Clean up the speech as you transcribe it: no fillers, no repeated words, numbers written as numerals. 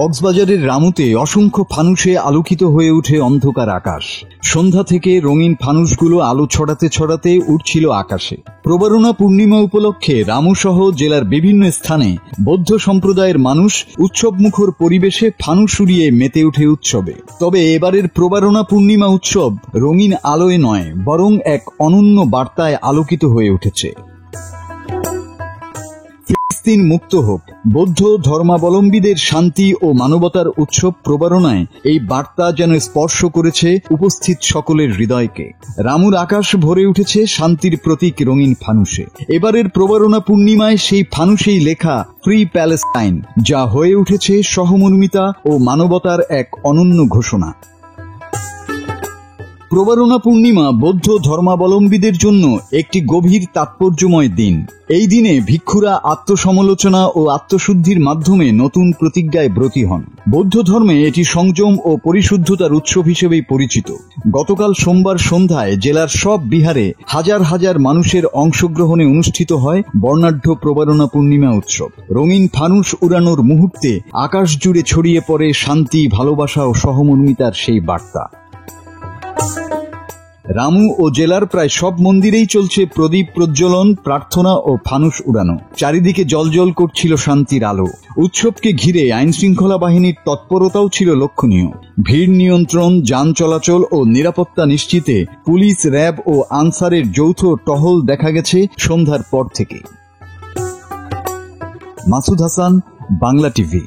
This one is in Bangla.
কক্সবাজারের রামুতে অসংখ্য ফানুসে আলোকিত হয়ে ওঠে অন্ধকার আকাশ। সন্ধ্যা থেকে রঙিন ফানুসগুলো আলো ছড়াতে ছড়াতে উঠছিল আকাশে। প্রবারণা পূর্ণিমা উপলক্ষে রামু সহ জেলার বিভিন্ন স্থানে বৌদ্ধ সম্প্রদায়ের মানুষ উৎসবমুখর পরিবেশে ফানুস উড়িয়ে মেতে উঠে উৎসবে। তবে এবারের প্রবারণা পূর্ণিমা উৎসব রঙিন আলোয় নয়, বরং এক অনন্য বার্তায় আলোকিত হয়ে উঠেছে। ফিলিস্তিন মুক্ত হোক, বৌদ্ধ ধর্মাবলম্বীদের শান্তি ও মানবতার উৎসব প্রবারণায় এই বার্তা যেন স্পর্শ করেছে উপস্থিত সকলের হৃদয়কে। রামুর আকাশ ভরে উঠেছে শান্তির প্রতীক রঙিন ফানুসে। এবারের প্রবারণা পূর্ণিমায় সেই ফানুসেই লেখা ফ্রি প্যালেস্টাইন, যা হয়ে উঠেছে সহমর্মিতা ও মানবতার এক অনন্য ঘোষণা। প্রবারণা পূর্ণিমা বৌদ্ধ ধর্মাবলম্বীদের জন্য একটি গভীর তাৎপর্যময় দিন। এই দিনে ভিক্ষুরা আত্মসমালোচনা ও আত্মশুদ্ধির মাধ্যমে নতুন প্রতিজ্ঞায় ব্রতী হন। বৌদ্ধ ধর্মে এটি সংযম ও পরিশুদ্ধতার উৎসব হিসেবেই পরিচিত। গতকাল সোমবার সন্ধ্যায় জেলার সব বিহারে হাজার হাজার মানুষের অংশগ্রহণে অনুষ্ঠিত হয় বর্ণাঢ্য প্রবারণা পূর্ণিমা উৎসব। রঙিন ফানুস উড়ানোর মুহূর্তে আকাশ জুড়ে ছড়িয়ে পড়ে শান্তি, ভালোবাসা ও সহমর্মিতার সেই বার্তা। রামু ও জেলার প্রায় সব মন্দিরেই চলছে প্রদীপ প্রজ্বলন, প্রার্থনা ও ফানুস উড়ানো। চারিদিকে জ্বলজ্বল করছিল শান্তির আলো। উৎসবকে ঘিরে আইনশৃঙ্খলা বাহিনীর তৎপরতাও ছিল লক্ষণীয়। ভিড় নিয়ন্ত্রণ, যান চলাচল ও নিরাপত্তা নিশ্চিতে পুলিশ, র্যাব ও আনসারের যৌথ টহল দেখা গেছে সন্ধ্যার পর থেকে। মাসুদ হাসান, বাংলা টিভি।